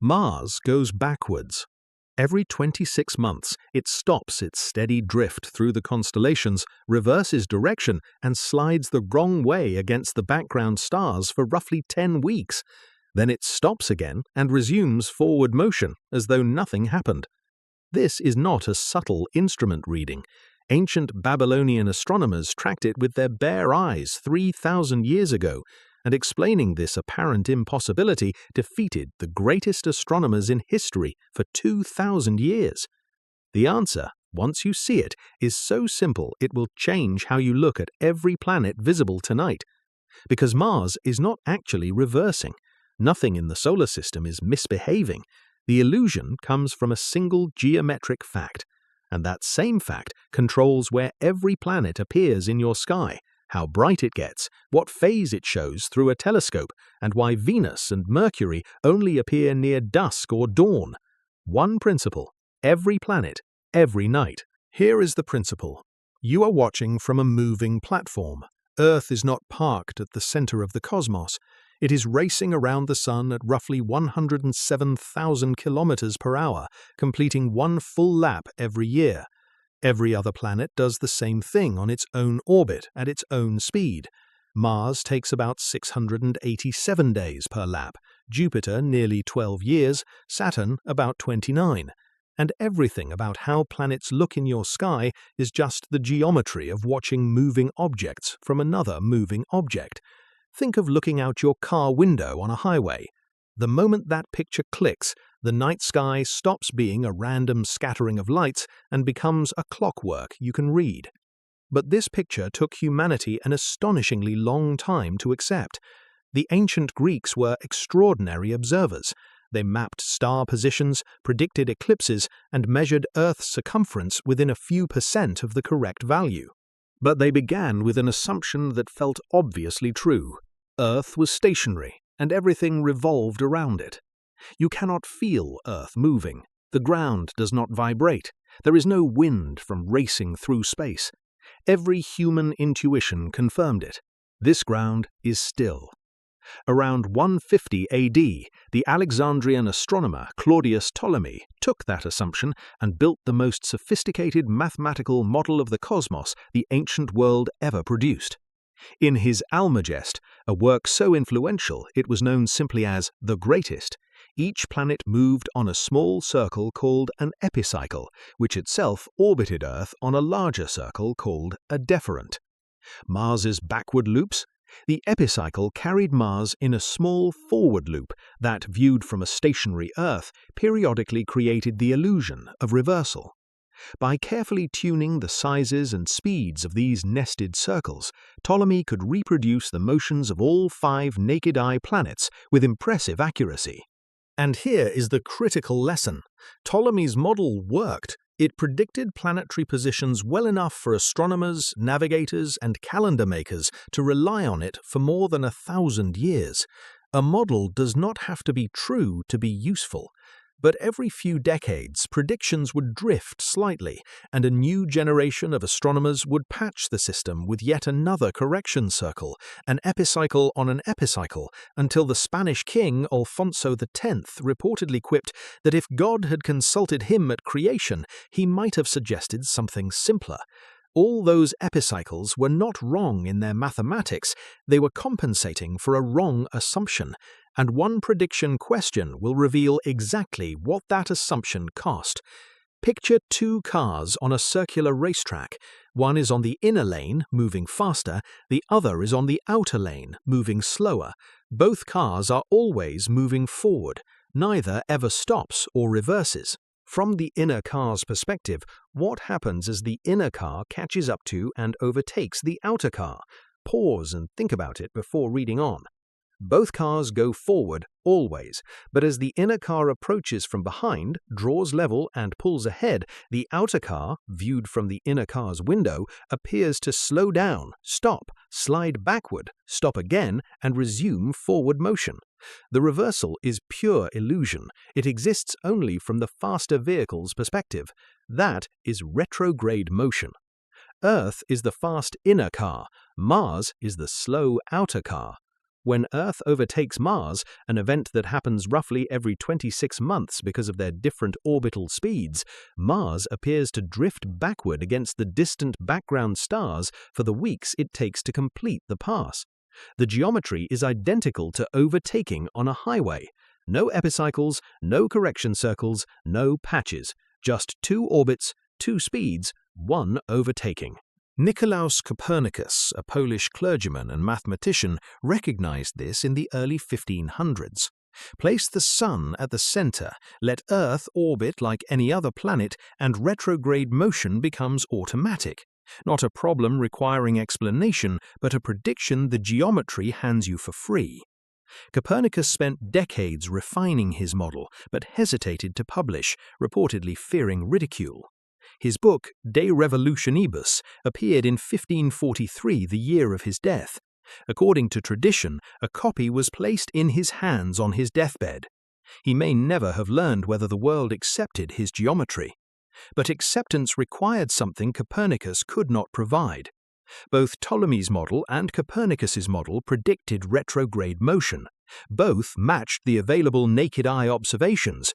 Mars goes backwards. Every 26 months, it stops its steady drift through the constellations, reverses direction, and slides the wrong way against the background stars for roughly 10 weeks. Then it stops again and resumes forward motion as though nothing happened. This is not a subtle instrument reading. Ancient Babylonian astronomers tracked it with their bare eyes 3,000 years ago, and explaining this apparent impossibility defeated the greatest astronomers in history for 2,000 years. The answer, once you see it, is so simple it will change how you look at every planet visible tonight. Because Mars is not actually reversing. Nothing in the solar system is misbehaving. The illusion comes from a single geometric fact, and that same fact controls where every planet appears in your sky, how bright it gets, what phase it shows through a telescope, and why Venus and Mercury only appear near dusk or dawn. One principle: every planet, every night. Here is the principle. You are watching from a moving platform. Earth is not parked at the center of the cosmos. It is racing around the Sun at roughly 107,000 kilometers per hour, completing one full lap every year. Every other planet does the same thing on its own orbit at its own speed. Mars takes about 687 days per lap, Jupiter nearly 12 years, Saturn about 29. And everything about how planets look in your sky is just the geometry of watching moving objects from another moving object. Think of looking out your car window on a highway. The moment that picture clicks, the night sky stops being a random scattering of lights and becomes a clockwork you can read. But this picture took humanity an astonishingly long time to accept. The ancient Greeks were extraordinary observers. They mapped star positions, predicted eclipses, and measured Earth's circumference within a few % of the correct value. But they began with an assumption that felt obviously true. Earth was stationary, and everything revolved around it. You cannot feel Earth moving. The ground does not vibrate. There is no wind from racing through space. Every human intuition confirmed it. This ground is still. Around 150 AD, the Alexandrian astronomer Claudius Ptolemy took that assumption and built the most sophisticated mathematical model of the cosmos the ancient world ever produced. In his Almagest, a work so influential it was known simply as the greatest, each planet moved on a small circle called an epicycle, which itself orbited Earth on a larger circle called a deferent. Mars's backward loops? The epicycle carried Mars in a small forward loop that, viewed from a stationary Earth, periodically created the illusion of reversal. By carefully tuning the sizes and speeds of these nested circles, Ptolemy could reproduce the motions of all 5 naked-eye planets with impressive accuracy. And here is the critical lesson. Ptolemy's model worked. It predicted planetary positions well enough for astronomers, navigators, and calendar makers to rely on it for more than 1,000 years. A model does not have to be true to be useful. But every few decades, predictions would drift slightly, and a new generation of astronomers would patch the system with yet another correction circle, an epicycle on an epicycle, until the Spanish king Alfonso X reportedly quipped that if God had consulted him at creation, he might have suggested something simpler. All those epicycles were not wrong in their mathematics, they were compensating for a wrong assumption, and one prediction question will reveal exactly what that assumption cost. Picture 2 cars on a circular racetrack. One is on the inner lane, moving faster, the other is on the outer lane, moving slower. Both cars are always moving forward. Neither ever stops or reverses. From the inner car's perspective, what happens as the inner car catches up to and overtakes the outer car? Pause and think about it before reading on. Both cars go forward always, but as the inner car approaches from behind, draws level and pulls ahead, the outer car, viewed from the inner car's window, appears to slow down, stop, slide backward, stop again, and resume forward motion. The reversal is pure illusion. It exists only from the faster vehicle's perspective. That is retrograde motion. Earth is the fast inner car. Mars is the slow outer car. When Earth overtakes Mars, an event that happens roughly every 26 months because of their different orbital speeds, Mars appears to drift backward against the distant background stars for the weeks it takes to complete the pass. The geometry is identical to overtaking on a highway. No epicycles, no correction circles, no patches. Just two orbits, two speeds, one overtaking. Nicolaus Copernicus, a Polish clergyman and mathematician, recognized this in the early 1500s. Place the Sun at the center, let Earth orbit like any other planet, and retrograde motion becomes automatic. Not a problem requiring explanation, but a prediction the geometry hands you for free. Copernicus spent decades refining his model, but hesitated to publish, reportedly fearing ridicule. His book, De Revolutionibus, appeared in 1543, the year of his death. According to tradition, a copy was placed in his hands on his deathbed. He may never have learned whether the world accepted his geometry. But acceptance required something Copernicus could not provide. Both Ptolemy's model and Copernicus's model predicted retrograde motion. Both matched the available naked eye observations.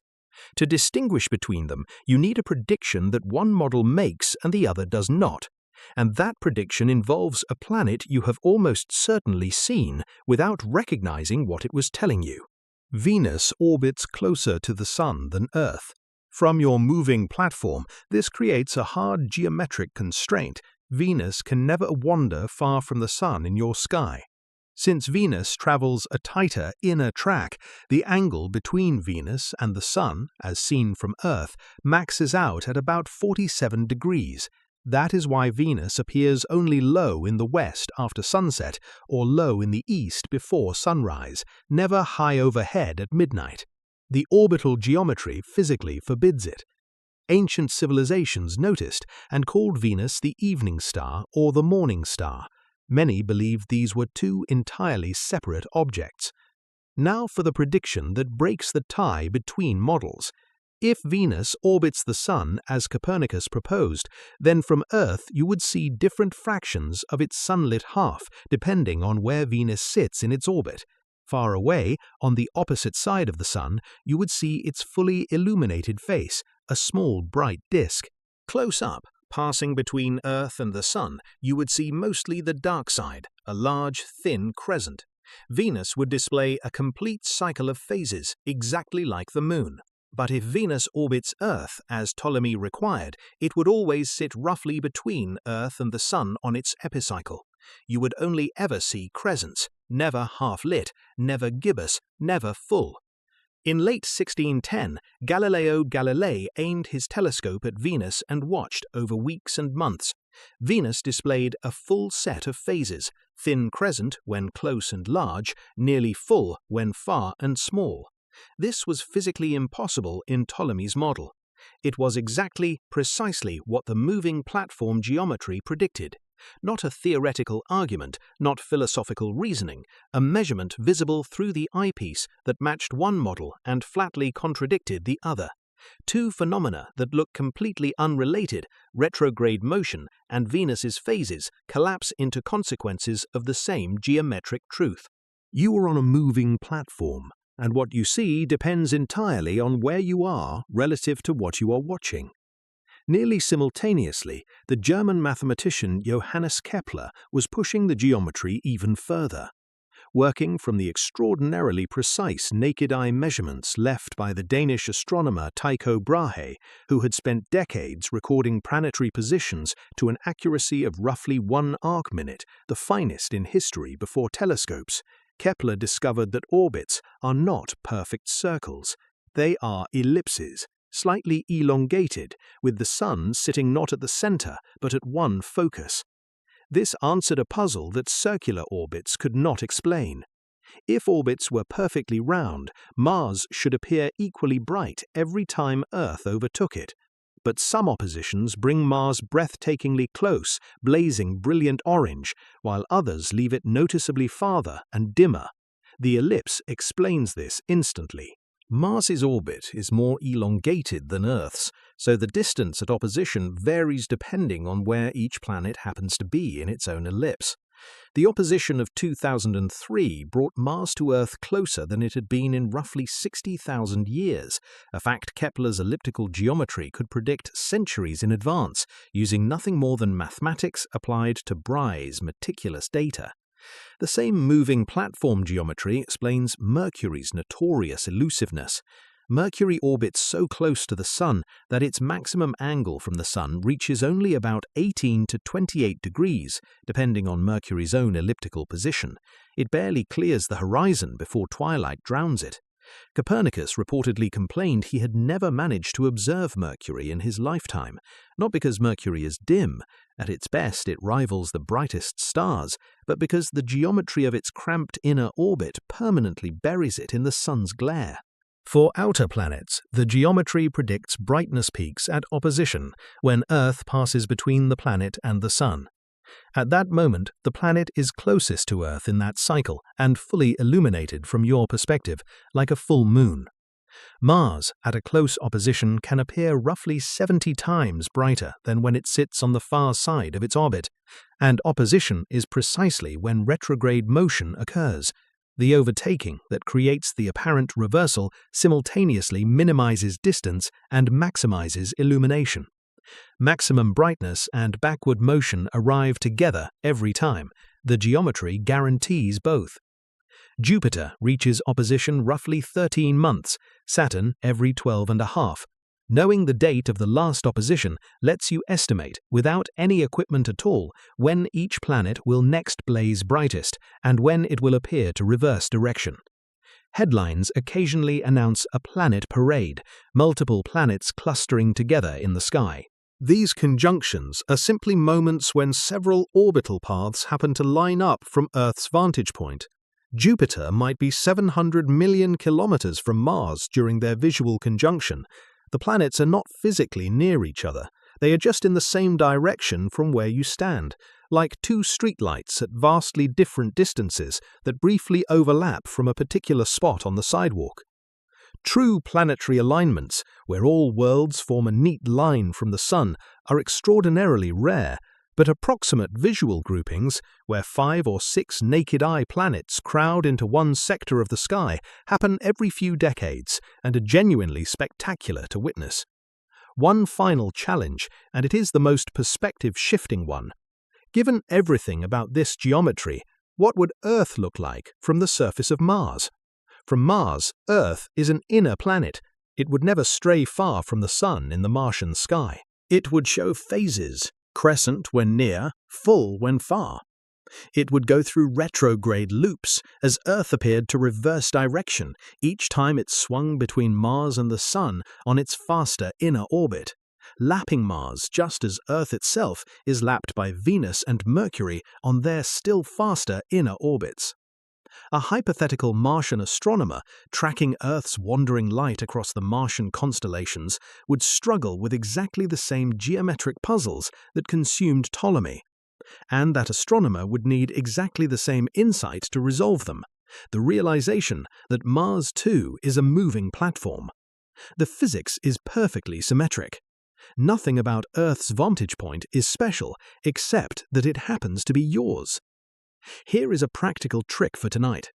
To distinguish between them, you need a prediction that one model makes and the other does not. And that prediction involves a planet you have almost certainly seen without recognizing what it was telling you. Venus orbits closer to the Sun than Earth. From your moving platform, this creates a hard geometric constraint. Venus can never wander far from the Sun in your sky. Since Venus travels a tighter inner track, the angle between Venus and the Sun, as seen from Earth, maxes out at about 47 degrees. That is why Venus appears only low in the west after sunset or low in the east before sunrise, never high overhead at midnight. The orbital geometry physically forbids it. Ancient civilizations noticed and called Venus the evening star or the morning star. Many believed these were two entirely separate objects. Now for the prediction that breaks the tie between models. If Venus orbits the Sun as Copernicus proposed, then from Earth you would see different fractions of its sunlit half depending on where Venus sits in its orbit. Far away, on the opposite side of the Sun, you would see its fully illuminated face, a small bright disk. Close up, passing between Earth and the Sun, you would see mostly the dark side, a large, thin crescent. Venus would display a complete cycle of phases, exactly like the Moon. But if Venus orbits Earth, as Ptolemy required, it would always sit roughly between Earth and the Sun on its epicycle. You would only ever see crescents, never half-lit, never gibbous, never full. In late 1610, Galileo Galilei aimed his telescope at Venus and watched over weeks and months. Venus displayed a full set of phases, thin crescent when close and large, nearly full when far and small. This was physically impossible in Ptolemy's model. It was precisely what the moving platform geometry predicted. Not a theoretical argument, not philosophical reasoning, a measurement visible through the eyepiece that matched one model and flatly contradicted the other. Two phenomena that look completely unrelated, retrograde motion and Venus's phases, collapse into consequences of the same geometric truth. You are on a moving platform, and what you see depends entirely on where you are relative to what you are watching. Nearly simultaneously, the German mathematician Johannes Kepler was pushing the geometry even further. Working from the extraordinarily precise naked-eye measurements left by the Danish astronomer Tycho Brahe, who had spent decades recording planetary positions to an accuracy of roughly 1 arc-minute, the finest in history before telescopes, Kepler discovered that orbits are not perfect circles. They are ellipses, slightly elongated, with the Sun sitting not at the center but at one focus. This answered a puzzle that circular orbits could not explain. If orbits were perfectly round, Mars should appear equally bright every time Earth overtook it. But some oppositions bring Mars breathtakingly close, blazing brilliant orange, while others leave it noticeably farther and dimmer. The ellipse explains this instantly. Mars's orbit is more elongated than Earth's, so the distance at opposition varies depending on where each planet happens to be in its own ellipse. The opposition of 2003 brought Mars to Earth closer than it had been in roughly 60,000 years, a fact Kepler's elliptical geometry could predict centuries in advance, using nothing more than mathematics applied to Brahe's meticulous data. The same moving platform geometry explains Mercury's notorious elusiveness. Mercury orbits so close to the Sun that its maximum angle from the Sun reaches only about 18 to 28 degrees, depending on Mercury's own elliptical position. It barely clears the horizon before twilight drowns it. Copernicus reportedly complained he had never managed to observe Mercury in his lifetime, not because Mercury is dim, at its best it rivals the brightest stars, but because the geometry of its cramped inner orbit permanently buries it in the Sun's glare. For outer planets, the geometry predicts brightness peaks at opposition when Earth passes between the planet and the Sun. At that moment, the planet is closest to Earth in that cycle and fully illuminated from your perspective, like a full moon. Mars, at a close opposition, can appear roughly 70 times brighter than when it sits on the far side of its orbit, and opposition is precisely when retrograde motion occurs. The overtaking that creates the apparent reversal simultaneously minimizes distance and maximizes illumination. Maximum brightness and backward motion arrive together every time. The geometry guarantees both. Jupiter reaches opposition roughly 13 months, Saturn every 12 and a half. Knowing the date of the last opposition lets you estimate, without any equipment at all, when each planet will next blaze brightest and when it will appear to reverse direction. Headlines occasionally announce a planet parade, multiple planets clustering together in the sky. These conjunctions are simply moments when several orbital paths happen to line up from Earth's vantage point. Jupiter might be 700 million kilometers from Mars during their visual conjunction. The planets are not physically near each other. They are just in the same direction from where you stand, like two streetlights at vastly different distances that briefly overlap from a particular spot on the sidewalk. True planetary alignments, where all worlds form a neat line from the Sun, are extraordinarily rare, but approximate visual groupings, where 5 or 6 naked-eye planets crowd into one sector of the sky, happen every few decades and are genuinely spectacular to witness. One final challenge, and it is the most perspective-shifting one. Given everything about this geometry, what would Earth look like from the surface of Mars? From Mars, Earth is an inner planet. It would never stray far from the Sun in the Martian sky. It would show phases, crescent when near, full when far. It would go through retrograde loops as Earth appeared to reverse direction each time it swung between Mars and the Sun on its faster inner orbit, lapping Mars just as Earth itself is lapped by Venus and Mercury on their still faster inner orbits. A hypothetical Martian astronomer tracking Earth's wandering light across the Martian constellations would struggle with exactly the same geometric puzzles that consumed Ptolemy. And that astronomer would need exactly the same insight to resolve them, the realization that Mars too is a moving platform. The physics is perfectly symmetric. Nothing about Earth's vantage point is special except that it happens to be yours. Here is a practical trick for tonight.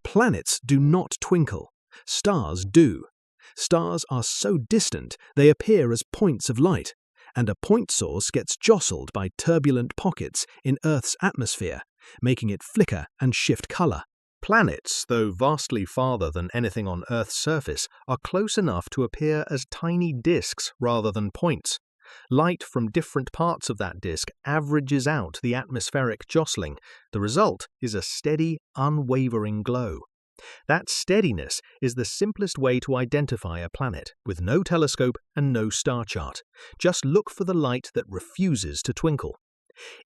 Planets do not twinkle. Stars do. Stars are so distant they appear as points of light, and a point source gets jostled by turbulent pockets in Earth's atmosphere, making it flicker and shift color. Planets, though vastly farther than anything on Earth's surface, are close enough to appear as tiny disks rather than points. Light from different parts of that disk averages out the atmospheric jostling. The result is a steady, unwavering glow. That steadiness is the simplest way to identify a planet, with no telescope and no star chart. Just look for the light that refuses to twinkle.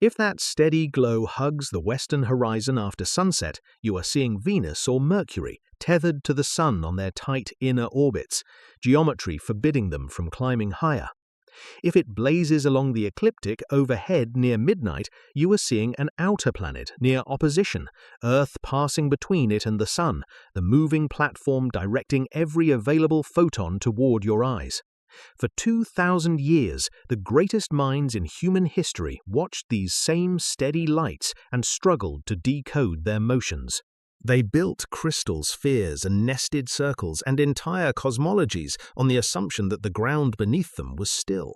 If that steady glow hugs the western horizon after sunset, you are seeing Venus or Mercury, tethered to the Sun on their tight inner orbits, geometry forbidding them from climbing higher. If it blazes along the ecliptic overhead near midnight, you are seeing an outer planet near opposition, Earth passing between it and the Sun, the moving platform directing every available photon toward your eyes. For 2,000 years, the greatest minds in human history watched these same steady lights and struggled to decode their motions. They built crystal spheres and nested circles and entire cosmologies on the assumption that the ground beneath them was still.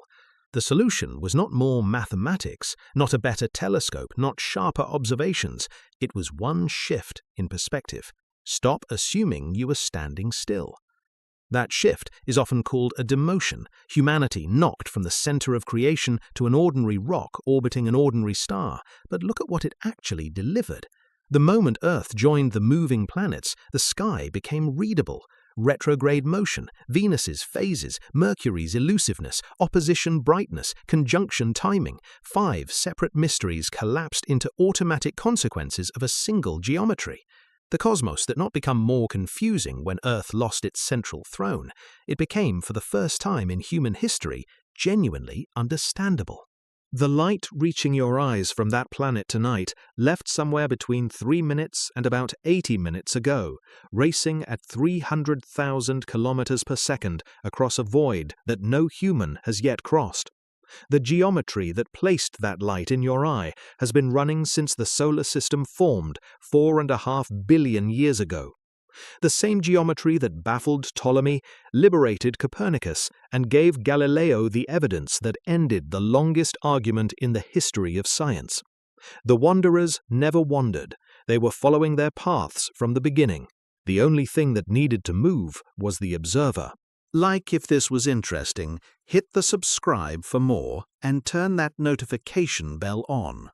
The solution was not more mathematics, not a better telescope, not sharper observations. It was one shift in perspective. Stop assuming you were standing still. That shift is often called a demotion. Humanity knocked from the center of creation to an ordinary rock orbiting an ordinary star. But look at what it actually delivered. The moment Earth joined the moving planets, the sky became readable. Retrograde motion, Venus's phases, Mercury's elusiveness, opposition brightness, conjunction timing, 5 separate mysteries collapsed into automatic consequences of a single geometry. The cosmos did not become more confusing when Earth lost its central throne. It became, for the first time in human history, genuinely understandable. The light reaching your eyes from that planet tonight left somewhere between 3 minutes and about 80 minutes ago, racing at 300,000 kilometers per second across a void that no human has yet crossed. The geometry that placed that light in your eye has been running since the solar system formed 4.5 billion years ago. The same geometry that baffled Ptolemy, liberated Copernicus, and gave Galileo the evidence that ended the longest argument in the history of science. The wanderers never wandered. They were following their paths from the beginning. The only thing that needed to move was the observer. Like if this was interesting, hit the subscribe for more and turn that notification bell on.